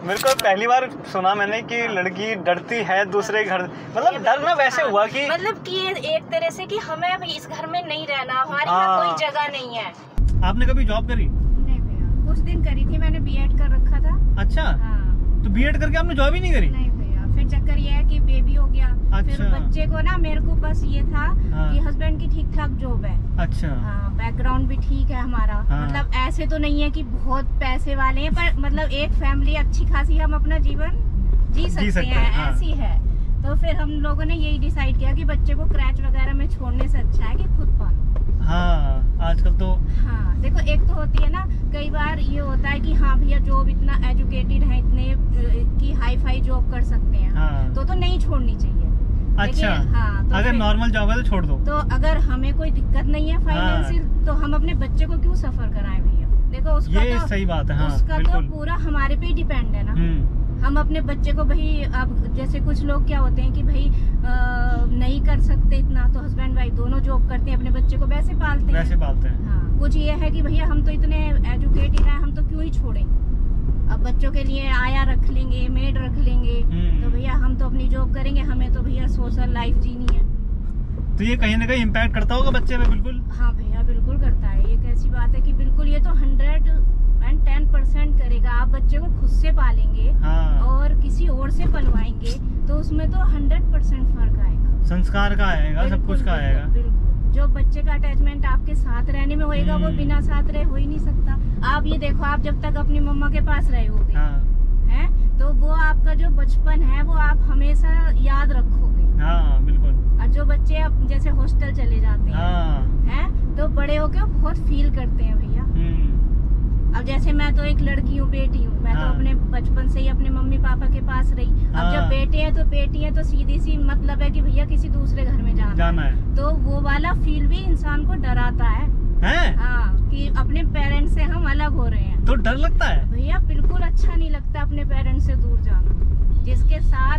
मेरे को पहली बार सुना मैंने कि लड़की डरती है दूसरे घर, मतलब डरना वैसे हुआ कि मतलब कि एक तरह से कि हमें अभी इस घर में नहीं रहना, हमारे यहाँ कोई जगह नहीं है। आपने कभी जॉब करी? नहीं भैया, कुछ दिन करी थी, मैंने बीएड कर रखा था। अच्छा। तो बीएड करके आपने जॉब ही नहीं करी? नहीं भैया, फिर चक्कर ये है कि बेबी हो गया। अच्छा। फिर बच्चे को ना मेरे को बस ये था कि हस्बैंड की ठीक ठाक जॉब है। अच्छा। बैकग्राउंड भी ठीक है हमारा। मतलब ऐसे तो नहीं है कि बहुत पैसे वाले हैं, पर मतलब एक फैमिली अच्छी खासी हम अपना जीवन जी सकते हैं, ऐसी है। तो फिर हम लोगों ने यही डिसाइड किया कि बच्चे को क्रैच वगैरह में छोड़ने से अच्छा है कि खुद पालो। हाँ, आजकल तो हाँ देखो, एक तो होती है ना, कई बार ये होता है कि हाँ भैया जॉब इतना एजुकेटेड है, इतने की हाई फाई जॉब कर सकते हैं, तो नहीं छोड़नी चाहिए। अच्छा। हाँ, तो अगर नॉर्मल जॉब है तो छोड़ दो। तो अगर हमें कोई दिक्कत नहीं है फाइनेंशियल, तो हम अपने बच्चे को क्यों सफर कराएं भैया। देखो उसका ये तो सही बात है। हाँ, उसका तो पूरा हमारे पे डिपेंड है ना। हम अपने बच्चे को भाई, अब जैसे कुछ लोग क्या होते हैं कि भाई नहीं कर सकते इतना, तो हस्बैंड वाइफ दोनों जॉब करते हैं, अपने बच्चे को वैसे पालते हैं। हाँ, कुछ ये है कि भैया हम तो इतने एजुकेटेड हैं, हम तो क्यों ही छोड़ें। अब बच्चों के लिए आया रख लेंगे, मेड रख लेंगे, तो भैया हम तो अपनी जॉब करेंगे, हमें तो भैया सोशल लाइफ जीनी है। तो ये कहीं ना कहीं इम्पैक्ट करता होगा बच्चे पे? बिल्कुल। हाँ भैया, बिल्कुल करता है। ये कैसी बात है कि बिल्कुल, ये तो 110% करेगा। आप बच्चे को खुद से पालेंगे और किसी और से पलवाएंगे, तो उसमें तो 100% फर्क आएगा। संस्कार का आएगा, सब कुछ का आएगा। बिल्कुल। जो बच्चे का अटैचमेंट आपके साथ रहने में होएगा, वो बिना साथ रहे हो ही नहीं सकता। आप ये देखो, आप जब तक अपनी मम्मा के पास रहे होगे, हैं, तो वो आपका जो बचपन है वो आप हमेशा याद रखोगे। हाँ, बिल्कुल। और जो बच्चे अब जैसे हॉस्टल चले जाते हैं, तो बड़े होके बहुत फील करते हैं भैया। अब जैसे मैं तो एक लड़की हूँ, बेटी हूँ, मैं तो अपने बचपन से ही अपने मम्मी पापा के पास रही। अब जब बेटे हैं तो बेटी है, तो सीधी सी मतलब है कि भैया किसी दूसरे घर में जाना है। तो वो वाला फील भी इंसान को डराता है। हाँ, कि अपने पेरेंट्स से हम अलग हो रहे हैं, तो डर लगता है भैया। बिल्कुल अच्छा नहीं लगता अपने पेरेंट्स से दूर जाना। जिसके साथ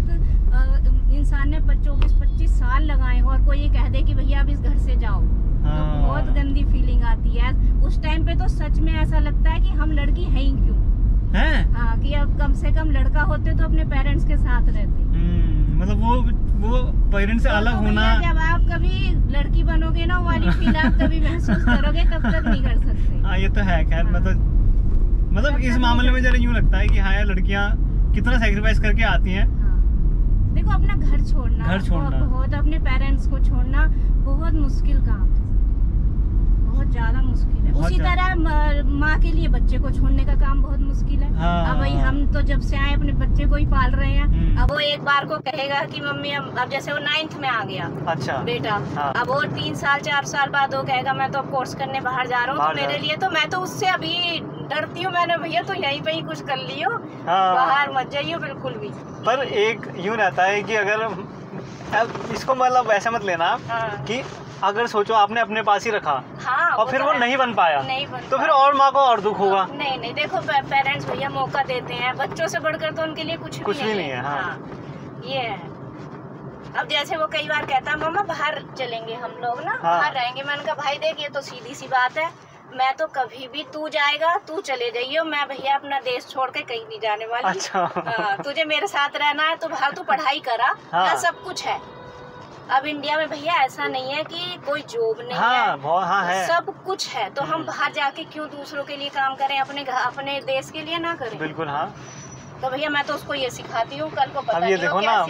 इंसान ने 24-25 साल लगाए हो, और कोई ये कह दे कि भैया अब इस घर से जाओ, तो बहुत गंदी फीलिंग आती है। उस टाइम पे तो सच में ऐसा लगता है कि हम लड़की है ही क्यों। हाँ, कि अब कम से कम लड़का होते तो अपने पेरेंट्स के साथ रहते। मतलब वो पेरेंट्स से अलग होना। जब आप कभी लड़की बनोगे ना, वो वाली फील आप कभी महसूस करोगे, तब तक नहीं कर सकते। हाँ, ये तो है। खैर, मतलब इस मामले में जरा यूँ लगता है कि हाँ यार, लड़कियाँ कितना सेक्रीफाइस करके आती हैं। देखो, अपना घर छोड़ना बहुत, अपने पेरेंट्स को छोड़ना बहुत मुश्किल काम है, बहुत ज्यादा मुश्किल है। उसी तरह माँ के लिए बच्चे को छोड़ने का काम बहुत मुश्किल है। अब भाई हम तो जब से आए अपने बच्चे को ही पाल रहे हैं। अब वो एक बार को कहेगा कि मम्मी, अब जैसे वो 9th में आ गया, अच्छा बेटा, अब वो 3 साल 4 साल बाद वो कहेगा मैं तो अब कोर्स करने बाहर जा रहा हूँ, तो मेरे लिए तो मैं तो उससे अभी डरती हूँ। मैंने भैया तो यहीं पे ही कुछ कर लियो, बाहर मत जाइयो बिल्कुल भी। पर एक यूँ रहता है कि अगर इसको मतलब ऐसा मत लेना कि अगर सोचो आपने अपने पास ही रखा, और फिर वो नहीं बन पाया, तो फिर और माँ को और दुख होगा। नहीं, देखो पेरेंट्स भैया मौका देते हैं, बच्चों से बढ़कर तो उनके लिए कुछ भी नहीं है। ये है। अब जैसे वो कई बार कहता है मम्मा बाहर चलेंगे हम लोग ना, बाहर रहेंगे। मैंने कहा भाई देख, ये तो सीधी सी बात है, मैं तो कभी भी, तू जाएगा तू चले जाइयो, मैं भैया अपना देश छोड़ के कहीं नहीं जाने वाली। अच्छा। तुझे मेरे साथ रहना है तो बाहर तू पढ़ाई करा, सब कुछ है। अब इंडिया में भैया ऐसा नहीं है कि कोई जॉब नहीं है, सब कुछ है। तो हम बाहर जाके क्यों दूसरों के लिए काम करें, अपने देश के लिए ना करें। बिल्कुल। हाँ, तो भैया मैं तो उसको ये सिखाती हूँ, कल को पता अब ये देखो ना,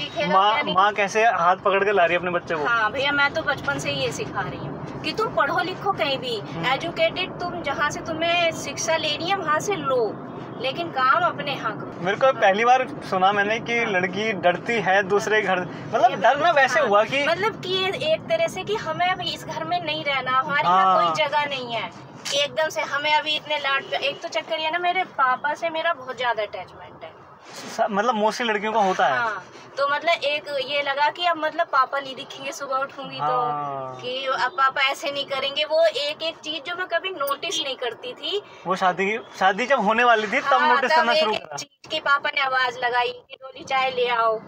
माँ कैसे हाथ पकड़ के ला रही है अपने बच्चे को। हाँ भैया, मैं तो बचपन से ये सिखा रही हूँ कि तुम पढ़ो लिखो कहीं भी, एजुकेटेड, तुम जहाँ से तुम्हें शिक्षा लेनी है वहाँ से लो, लेकिन काम अपने यहाँ करो। मेरे को पहली बार सुना मैंने कि लड़की डरती है दूसरे घर, मतलब डरना वैसे हुआ कि मतलब कि एक तरह से कि हमें अभी इस घर में नहीं रहना, हमारे यहाँ कोई जगह नहीं है। एकदम से हमें अभी इतने लाड, एक तो चक्कर ये ना, मेरे पापा से मेरा बहुत ज्यादा अटैचमेंट है, मतलब मोस्टली लड़कियों का होता है। तो मतलब एक ये लगा कि अब मतलब पापा नहीं दिखेंगे सुबह उठूंगी तो, कि अब पापा ऐसे नहीं करेंगे। वो एक एक चीज जो मैं कभी नोटिस नहीं करती थी, वो शादी जब होने वाली थी तब नोटिस करना शुरू करा। चीज की पापा ने आवाज लगाई कि डोली चाय ले आओ,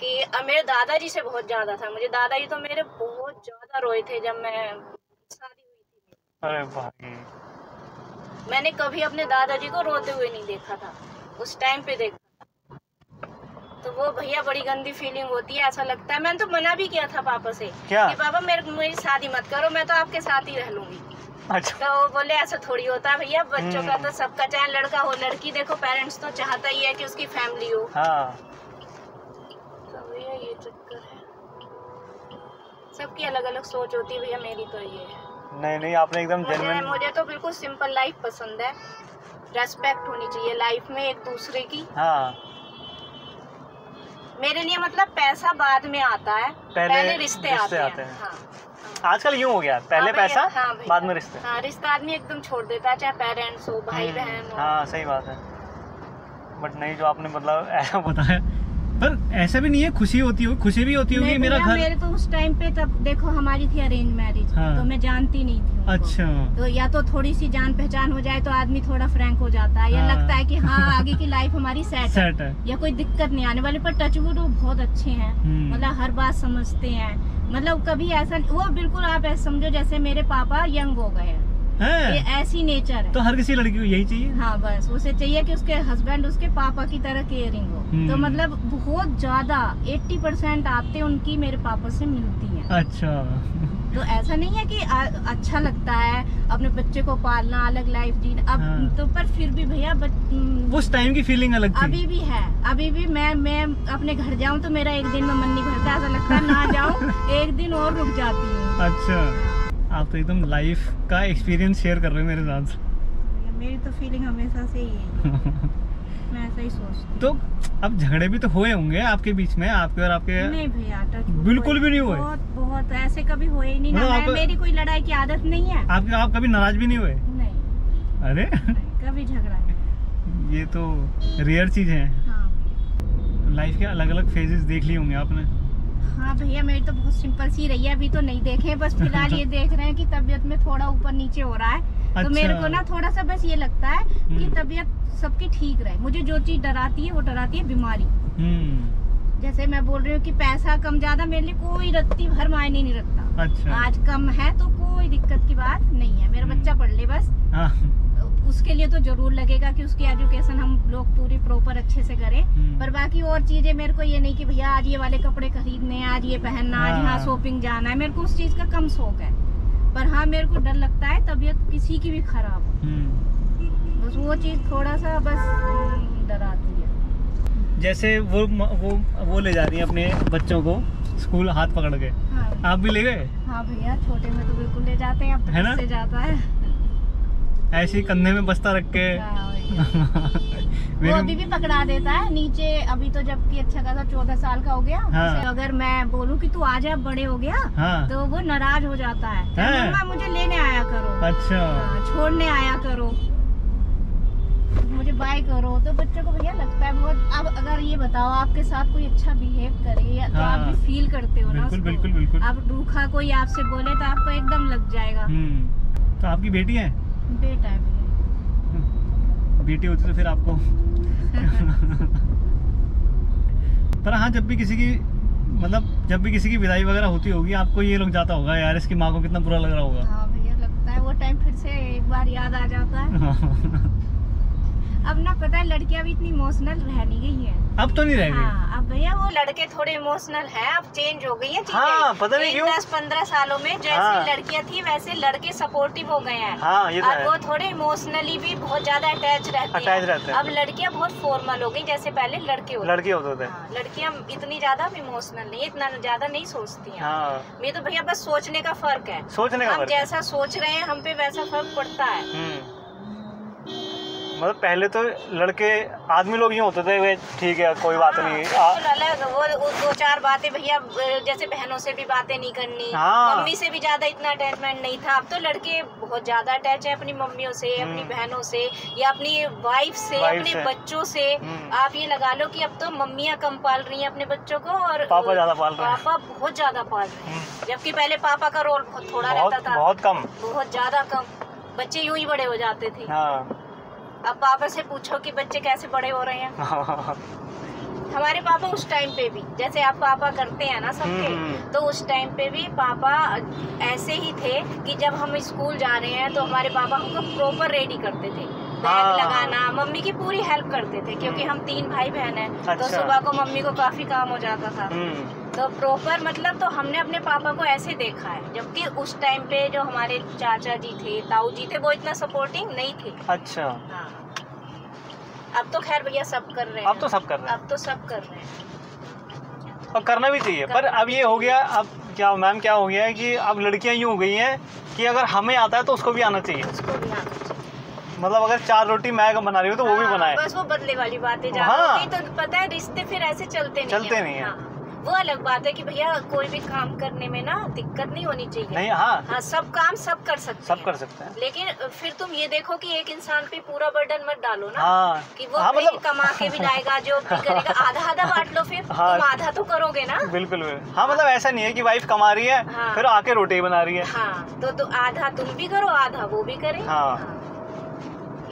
कि मेरे दादाजी से बहुत ज्यादा था। मुझे दादाजी तो मेरे बहुत ज्यादा रोए थे जब मैं शादी हुई थी। अरे भाई, मैंने कभी अपने दादाजी को रोते हुए नहीं देखा था, उस टाइम पे देखा। तो वो भैया बड़ी गंदी फीलिंग होती है, ऐसा लगता है। मैंने तो मना भी किया था पापा से क्या? कि पापा मेरी शादी मत करो, मैं तो आपके साथ ही रह लूंगी। अच्छा। तो वो बोले ऐसा थोड़ी होता है भैया, बच्चों का तो सबका, चाहे लड़का हो लड़की, देखो पेरेंट्स तो चाहता ही है कि उसकी फैमिली हो। हाँ। तो भैया ये चक्कर है, सबकी अलग अलग सोच होती है भैया, मेरी तो ये है। नहीं आपने एकदम जेन्युइन। मुझे तो बिल्कुल सिंपल लाइफ पसंद है, रेस्पेक्ट होनी चाहिए लाइफ में एक दूसरे की। हाँ। मेरे लिए मतलब पैसा बाद में आता है, पहले रिश्ते आते हैं। हाँ। आजकल यूं हो गया, पहले पैसा बाद में रिश्ते। हाँ, रिश्ता आदमी एकदम छोड़ देता है, चाहे पेरेंट्स हो, भाई बहन हो। हाँ सही बात है। बट नहीं, जो आपने मतलब ऐसा बताया, पर ऐसा भी नहीं है, खुशी होती हो, खुशी भी होती होगी। मेरा घर, मेरे तो उस टाइम पे, तब देखो हमारी थी अरेंज मैरिज। हाँ। तो मैं जानती नहीं थी। अच्छा। तो या तो थोड़ी सी जान पहचान हो जाए तो आदमी थोड़ा फ्रैंक हो जाता है, या लगता है कि हाँ आगे की लाइफ हमारी सेट है, या कोई दिक्कत नहीं आने वाली। पर टचवुड वो बहुत अच्छे हैं, मतलब हर बात समझते हैं, मतलब कभी ऐसा, वो बिल्कुल आप ऐसा समझो जैसे मेरे पापा यंग हो गए हैं। ये ऐसी नेचर है। तो हर किसी लड़की को यही चाहिए। हाँ, बस उसे चाहिए कि उसके हस्बैंड उसके पापा की तरह केयरिंग हो। तो मतलब बहुत ज्यादा 80% आते उनकी मेरे पापा से मिलती है। अच्छा। तो ऐसा नहीं है कि अच्छा लगता है अपने बच्चे को पालना, अलग लाइफ जीना। अब हाँ। तो पर फिर भी भैया उस टाइम की फीलिंग अलग थी। अभी भी है, अभी भी मैं अपने घर जाऊँ तो मेरा एक दिन में मन नहीं भरता, ऐसा लगता है ना जाऊँ, एक दिन और रुक जाती हूँ। अच्छा, आप तो एकदम लाइफ का एक्सपीरियंस शेयर कर रहे हो मेरे साथ। मेरी तो फीलिंग हमेशा से ही है। मैं ऐसा ही सोचती हूँ। तो अब झगड़े भी तो हुए होंगे आपके बीच में, आपके और आपके? नहीं भैया, बिल्कुल भी नहीं हुए। बहुत ऐसे कभी हुए ही नहीं ना। मेरी कोई लड़ाई की आदत नहीं है। आप कभी नाराज भी नहीं हुए? नहीं। अरे कभी झगड़ा नहीं। ये तो रेयर चीज है। लाइफ के अलग अलग फेजेस देख लिए होंगे आपने। हाँ भैया, मेरी तो बहुत सिंपल सी रही है, अभी तो नहीं देखे, बस फिलहाल ये देख रहे हैं कि तबीयत में थोड़ा ऊपर नीचे हो रहा है। अच्छा। तो मेरे को ना थोड़ा सा बस ये लगता है कि तबीयत सबकी ठीक रहे। मुझे जो चीज डराती है वो डराती है बीमारी। जैसे मैं बोल रही हूँ कि पैसा कम ज्यादा मेरे लिए कोई रत्ती भर मायने नहीं रखता। अच्छा। आज कम है तो कोई दिक्कत की बात नहीं है, मेरा बच्चा पढ़ ले बस। उसके लिए तो जरूर लगेगा कि उसकी एजुकेशन हम लोग पूरी प्रॉपर अच्छे से करें। पर बाकी और चीजें मेरे को ये नहीं कि भैया आज ये वाले कपड़े खरीदने हैं, आज ये पहनना, आज यहाँ शॉपिंग जाना है, मेरे को उस चीज का कम शौक है। पर हाँ, मेरे को डर लगता है तबीयत किसी की भी खराब हो, बस वो चीज थोड़ा सा बस डराती है। जैसे वो ले जा रही है अपने बच्चों को स्कूल हाथ पकड़ के। हाँ। आप भी ले गए? हाँ भैया, छोटे में तो बिल्कुल ले जाते हैं, अब है ना? से जाता है ऐसे कंधे में बस्ता रख के। वो अभी भी पकड़ा देता है नीचे। अभी तो जबकि अच्छा खासा 14 साल का हो गया। हाँ। अगर मैं बोलूं कि तू आ जा, बड़े हो गया। हाँ। तो वो नाराज हो जाता है। मम्मा मुझे लेने आया करो। अच्छा। छोड़ने आया करो, मुझे बाय करो। तो बच्चों को भैया लगता है बहुत। अब अगर ये बताओ आपके साथ कोई अच्छा बिहेव करे तो आप भी फील करते हो ना। बिल्कुल बिल्कुल। आप रूखा कोई आपसे बोले तो आपको एकदम लग जाएगा। तो आपकी बेटी है? बेटा है भैया। बेटी होती तो फिर आपको पर हाँ, जब भी किसी की विदाई वगैरह होती होगी, आपको ये लोग जाता होगा यार, इसकी माँ को कितना बुरा लग रहा होगा। हाँ भैया, लगता है वो टाइम फिर से एक बार याद आ जाता है। अब ना पता है, लड़कियां भी इतनी इमोशनल रह नहीं गई है। अब तो नहीं रह गई। हाँ, अब भैया वो लड़के थोड़े इमोशनल हैं, अब चेंज हो गई है चीजें। हाँ, पता नहीं क्यों। 10-15 सालों में जैसी लड़कियां थी वैसे लड़के सपोर्टिव हो गए हैं। हाँ, ये तो अब वो थोड़े इमोशनली भी बहुत ज्यादा अटैच रहते हैं। अब लड़कियां बहुत फॉर्मल हो गई, जैसे पहले लड़के होते थे। लड़कियां इतनी ज्यादा इमोशनल नहीं, इतना ज्यादा नहीं सोचती हैं। ये तो भैया बस सोचने का फर्क है। हम जैसा सोच रहे हैं हम पे वैसा फर्क पड़ता है। मतलब पहले तो लड़के आदमी लोग यूँ होते थे, ठीक है कोई बात नहीं। अलग वो 2-4 बातें भैया, जैसे बहनों से भी बातें नहीं करनी। मम्मी से भी ज्यादा इतना अटैचमेंट नहीं था। अब तो लड़के बहुत ज्यादा अटैच है अपनी मम्मियों से, अपनी बहनों से, या अपनी वाइफ से, अपने बच्चों से। आप ये लगा लो कि अब तो मम्मियाँ कम पाल रही हैं अपने बच्चों को और पापा ज्यादा पाल रहे हैं। पापा बहुत ज्यादा पाल रहे हैं, जबकि पहले पापा का रोल बहुत थोड़ा रहता था। बहुत ज्यादा कम। बच्चे यूं ही बड़े हो जाते थे। अब पापा से पूछो कि बच्चे कैसे बड़े हो रहे हैं। हमारे पापा उस टाइम पे भी, जैसे आप पापा करते हैं ना सबके, तो उस टाइम पे भी पापा ऐसे ही थे कि जब हम स्कूल जा रहे हैं तो हमारे पापा हमको प्रॉपर रेडी करते थे। बैग लगाना, मम्मी की पूरी हेल्प करते थे क्योंकि हम 3 भाई बहन हैं। अच्छा। तो सुबह को मम्मी को काफी काम हो जाता था। तो प्रॉपर मतलब तो हमने अपने पापा को ऐसे देखा है, जबकि उस टाइम पे जो हमारे चाचा जी थे, ताऊ जी थे, वो इतना सपोर्टिंग नहीं थे। अच्छा। हाँ। अब तो खैर भैया सब कर रहे हैं। अब तो सब कर रहे हैं। अब तो सब कर रहे हैं और करना भी चाहिए। पर अब ये हो गया, अब क्या मैम क्या हो गया है कि अब लड़कियां यूँ हो गई हैं कि अगर हमें आता है तो उसको भी आना चाहिए। उसको भी आना चाहिए। मतलब अगर 4 रोटी मैं बना रही हूँ तो वो भी बनाए। बस वो बदले वाली बातें तो पता है, रिश्ते फिर ऐसे चलते नहीं है। वो अलग बात है कि भैया कोई भी काम करने में ना दिक्कत नहीं होनी चाहिए। नहीं, हाँ, सब काम सब कर सकते हैं। लेकिन फिर तुम ये देखो कि एक इंसान पे पूरा बर्डन मत डालो ना। कि वो मतलब कमा के भी लाएगा, जो भी करेगा, आधा बांट लो फिर। तुम आधा तो करोगे ना। बिल्कुल। हाँ, मतलब ऐसा नहीं है कि वाइफ कमा रही है फिर आके रोटी बना रही है। हाँ, तो आधा तुम भी करो, आधा वो भी करे।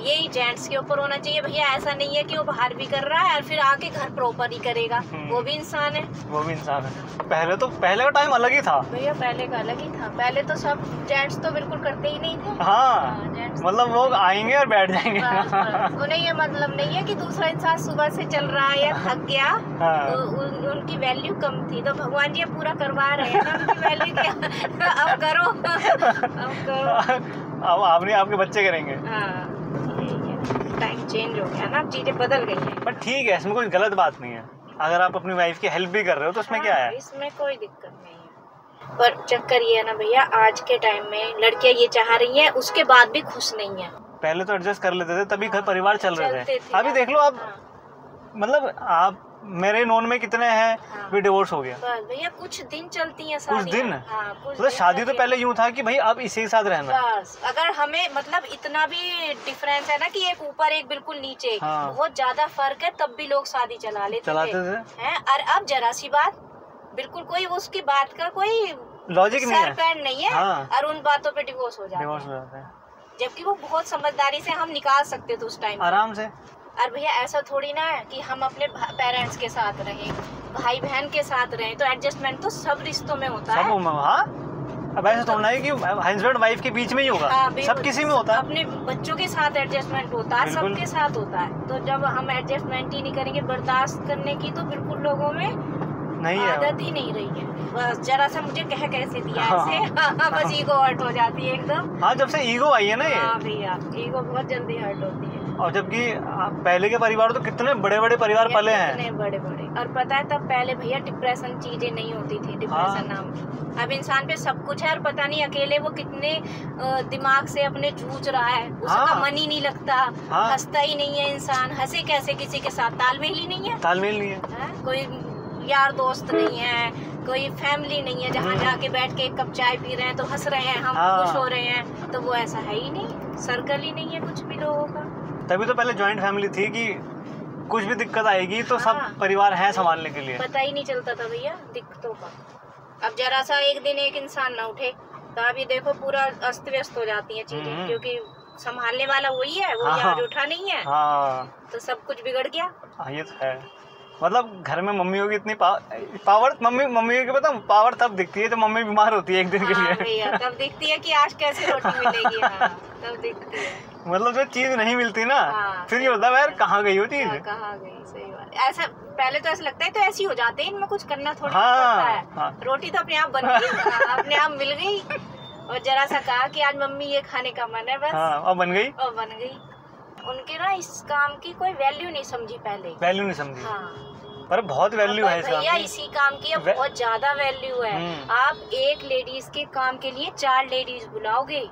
यही जेंट्स के ऊपर होना चाहिए भैया। ऐसा नहीं है कि वो बाहर भी कर रहा है और फिर आके घर प्रॉपर ही करेगा। वो भी इंसान है। वो भी इंसान है। पहले का टाइम अलग ही था भैया। पहले का अलग ही था। पहले तो सब जेंट्स तो बिल्कुल करते ही नहीं थे। हाँ, मतलब वो आएंगे और बैठ जाएंगे। उन्हें ये मतलब नहीं है कि दूसरा इंसान सुबह से चल रहा है या थक गया तो उनकी वैल्यू कम थी। तो भगवान जी पूरा करवा रहे हैं ना उनकी वैल्यू। अब करो, अब करो। अब आपने आपके बच्चे करेंगे। टाइम चेंज हो गया ना, चीजें बदल गई हैं। पर ठीक है, इसमें कोई गलत बात नहीं है। अगर आप अपनी वाइफ की हेल्प भी कर रहे हो तो उसमें क्या है? इसमें कोई दिक्कत नहीं है। पर चक्कर ये है ना भैया, आज के टाइम में लड़कियां ये चाह रही हैं, उसके बाद भी खुश नहीं है। पहले तो एडजस्ट कर लेते थे, तभी घर परिवार चल रहे थे। अभी देख लो आप, मतलब आप मेरे नोन में कितने हैं भी डिवोर्स हो गया। भैया कुछ दिन चलती हैं कुछ दिन। मतलब शादी तो पहले यूँ था कि भाई अब इसी के साथ रहना। बस अगर हमें मतलब इतना भी डिफरेंस है ना कि एक ऊपर एक बिल्कुल नीचे, बहुत ज्यादा फर्क है, तब भी लोग शादी चलाते थे। और अब जरा सी बात, बिल्कुल कोई उसकी बात का कोई लॉजिक नहीं है, पैर नहीं है। और उन बातों पे डिवोर्स हो जाता है। जबकि वो बहुत समझदारी से हम निकाल सकते थे उस टाइम आराम से। और भैया ऐसा थोड़ी ना है कि हम अपने पेरेंट्स के साथ रहें, भाई बहन के साथ रहें, तो एडजस्टमेंट तो सब रिश्तों में होता है। अब ऐसा थोड़ा है कि हस्बैंड वाइफ के बीच में ही होगा। सब किसी में होता है। अपने बच्चों के साथ एडजस्टमेंट होता है, सबके साथ होता है। तो जब हम एडजस्टमेंट ही नहीं करेंगे, बर्दाश्त करने की, तो बिल्कुल लोगों में नहीं आदत ही नहीं रही है। बस जरा सा मुझे कैसे दिया ऐसे बस ईगो हर्ट हो जाती है एकदम। हाँ, जब से ईगो आई है ना, ये भैया ईगो बहुत जल्दी हर्ट होती है। और जबकि पहले के परिवार तो कितने बड़े बड़े परिवार पले हैं, कितने बड़े बड़े। और पता है तब पहले भैया डिप्रेशन चीजें नहीं होती थी, डिप्रेशन नाम। अब इंसान पे सब कुछ है और पता नहीं अकेले वो कितने दिमाग से अपने जूझ रहा है, उसका मन ही नहीं लगता, हंसता ही नहीं है इंसान। हंसे कैसे किसी के साथ? तालमेल ही नहीं है। तालमेल नहीं है। कोई यार दोस्त नहीं है, कोई फैमिली नहीं है जहाँ जाके बैठ के एक कप चाय पी रहे हैं तो हंस रहे हैं, हम खुश हो रहे हैं। तो वो ऐसा है ही नहीं, सर्कल ही नहीं है कुछ भी लोगों का। तभी तो पहले जॉइंट फैमिली थी कि कुछ भी दिक्कत आएगी तो सब परिवार हैं संभालने के लिए। पता ही नहीं चलता था भैया दिक्कतों का। अब जरा सा एक दिन एक इंसान ना उठे तो अभी देखो पूरा अस्त व्यस्त हो जाती है चीजें, क्योंकि संभालने वाला वही है, वो आज उठा नहीं है। तो सब कुछ बिगड़ गया। ये तो है। मतलब घर में मम्मियों की इतनी पावर, मम्मी की पता पावर तब दिखती है जब मम्मी बीमार होती है एक दिन के लिए। भैया तब दिखती है कि आज कैसे रोटी मिलेगी। तब दिखती है। मतलब जो चीज नहीं मिलती ना, फिर ये होता है यार कहाँ गई वो चीज, कहाँ गई। सही बात। ऐसा पहले तो ऐसा लगता है तो ऐसे ही हो जाते हैं, इनमें कुछ करना थोड़ी होता है। रोटी तो अपने आप बन गई, अपने आप मिल गई। और जरा सा कहा कि आज मम्मी ये खाने का मन है, बस और बन गई। उनके ना इस काम की कोई वैल्यू नहीं समझी, पहले वैल्यू नहीं समझी। पर बहुत वैल्यू है भैया इसी काम की, बहुत ज्यादा वैल्यू है। आप एक लेडीज के काम के लिए 4 लेडीज बुलाओगे,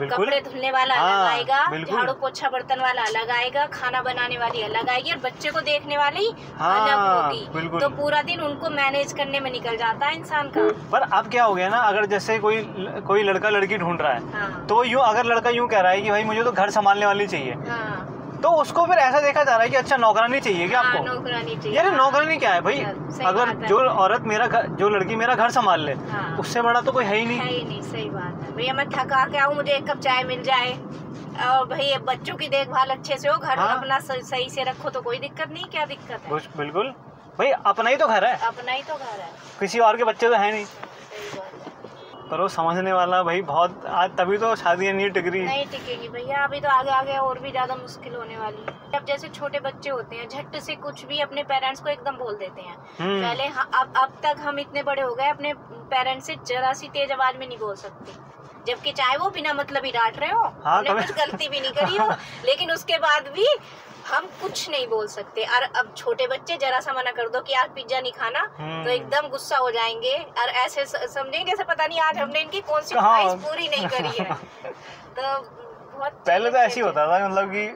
कपड़े धुलने वाला अलग आएगा, झाड़ू पोछा बर्तन वाला अलग आएगा, खाना बनाने वाली अलग आएगी और बच्चे को देखने वाली अलग होगी। तो पूरा दिन उनको मैनेज करने में निकल जाता है इंसान का। पर अब क्या हो गया ना, अगर जैसे कोई लड़का लड़की ढूंढ रहा है तो यूँ, अगर लड़का यूँ कह रहा है कि भाई मुझे तो घर संभालने वाली चाहिए, तो उसको फिर ऐसा देखा जा रहा है कि अच्छा नौकरानी चाहिए क्या आपको? नौकरानी चाहिए। यार नौकरानी क्या है भाई? अगर जो औरत जो लड़की मेरा घर संभाल ले, उससे बड़ा तो कोई है ही नहीं। सही बात है भैया। मैं थका के आऊँ, मुझे एक कप चाय मिल जाए और भाई बच्चों की देखभाल अच्छे से हो, घर अपना सही से रखो, तो कोई दिक्कत नहीं। क्या दिक्कत है? बिल्कुल भाई, अपना ही तो घर है। अपना ही तो घर है, किसी और के बच्चे तो है नहीं। पर वो समझने वाला भाई बहुत, आज तभी तो शादियाँ नहीं टिकेगी भैया, अभी तो आगे आगे और भी ज्यादा मुश्किल होने वाली है। अब जैसे छोटे बच्चे होते हैं झट से कुछ भी अपने पेरेंट्स को एकदम बोल देते हैं। पहले अब तक हम इतने बड़े हो गए, अपने पेरेंट्स से जरा सी तेज आवाज में नहीं बोल सकते, जबकि चाहे वो बिना मतलब ही डांट रहे हो, हमने कुछ गलती भी नहीं करी हो, लेकिन उसके बाद भी हम कुछ नहीं बोल सकते। और अब छोटे बच्चे जरा सा मना कर दो कि आज पिज्जा नहीं खाना तो एकदम गुस्सा हो जाएंगे और ऐसे समझेंगे जैसे पता नहीं आज हमने इनकी कौन सी ख्वाहिश पूरी नहीं करी है। तो बहुत पहले तो ऐसे ही होता था, मतलब कि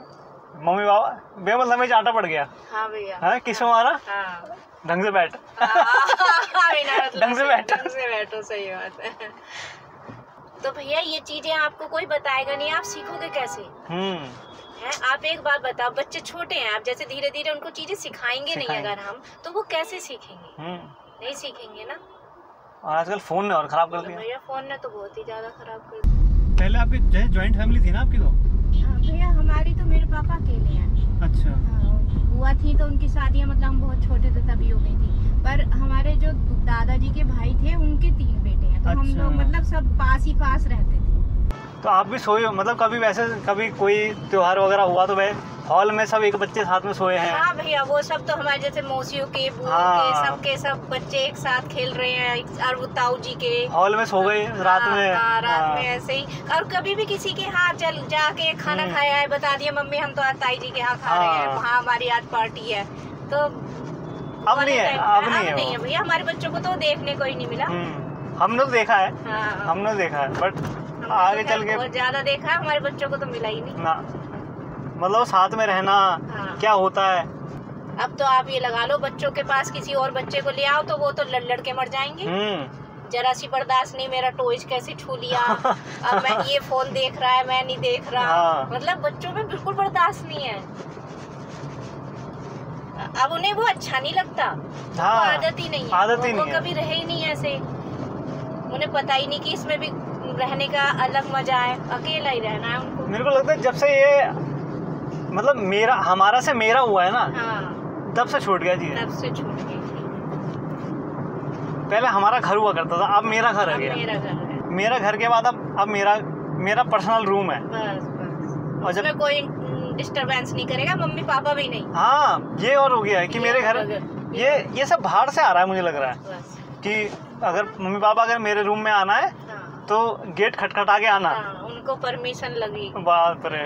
मम्मी पापा बेमतलब में चाटा पड़ गया। हाँ भैया, हाँ किसको मारा, ढंग से बैठ, ढंग से बैठो, सही बात है। तो भैया ये चीजें आपको कोई बताएगा नहीं, आप सीखोगे कैसे? है आप एक बात बताओ, बच्चे छोटे हैं, आप जैसे धीरे धीरे उनको चीजें सिखाएंगे नहीं अगर हम, तो वो कैसे सीखेंगे? नहीं सीखेंगे ना। और आजकल फोन ने और खराब कर दिया भैया, फोन ने तो बहुत ही ज्यादा खराब कर दिया। पहले आपकी जैसे ज्वाइंट फैमिली थी ना आपकी? तो भैया हमारी तो मेरे पापा अकेले हैं। अच्छा। बुआ थी तो उनकी शादियाँ मतलब हम बहुत छोटे थे तभी हो गई थी, पर हमारे जो दादाजी के भाई थे उनके 3 बेटे हैं, तो हम लोग मतलब सब पास ही पास रहते थे। तो आप भी सोए मतलब कभी, वैसे कभी कोई त्योहार वगैरह हुआ तो हॉल में सब एक बच्चे साथ में सोए हैं? हाँ भैया, वो सब तो हमारे जैसे मौसियों के, बुआ के सब बच्चे एक साथ खेल रहे हैं, और वो ताऊ जी के हॉल में सो गए रात में। रात में ऐसे ही। और कभी भी किसी के यहाँ चल जाके खाना खाया है, बता दिया मम्मी हम तो आज ताई जी के यहाँ खा रहे हैं, वहाँ हमारी आज पार्टी है। तो अब नहीं है भैया, हमारे बच्चों को तो देखने को ही नहीं मिला। हमने तो देखा है, हमने देखा है, बट आगे चल के बहुत ज्यादा देखा है, हमारे बच्चों को तो मिला ही नहीं ना, मतलब साथ में रहना क्या होता है। अब तो आप ये लगा लो, बच्चों के पास किसी और बच्चे को ले आओ तो वो तो लड़ के मर जाएंगे। जरा सी बर्दाश्त नहीं, मेरा टॉयज कैसे छू लिया, अब मैं ये फोन देख रहा है मैं नहीं देख रहा, मतलब बच्चों में बिल्कुल बर्दाश्त नहीं है। अब उन्हें वो अच्छा नहीं लगता, आदत ही नहीं है, वो कभी रहे ही नहीं ऐसे, उन्हें पता ही नहीं कि इसमें भी रहने का अलग मजा है, अकेला ही रहना है उनको। मेरे को लगता है जब से ये मतलब हमारा से मेरा हुआ है ना, तब से छूट गया जी, तब से छूट गई। पहले हमारा घर हुआ करता था, अब मेरा घर है, मेरा घर के बाद अब मेरा पर्सनल रूम है, और जब कोई डिस्टरबेंस नहीं करेगा, मम्मी पापा भी नहीं। हाँ, ये और हो गया है कि मेरे घर ये सब बाहर से आ रहा है, मुझे लग रहा है कि अगर मम्मी पापा अगर मेरे रूम में आना है तो गेट खटखटा के आना, उनको परमिशन लगी। बाप रे।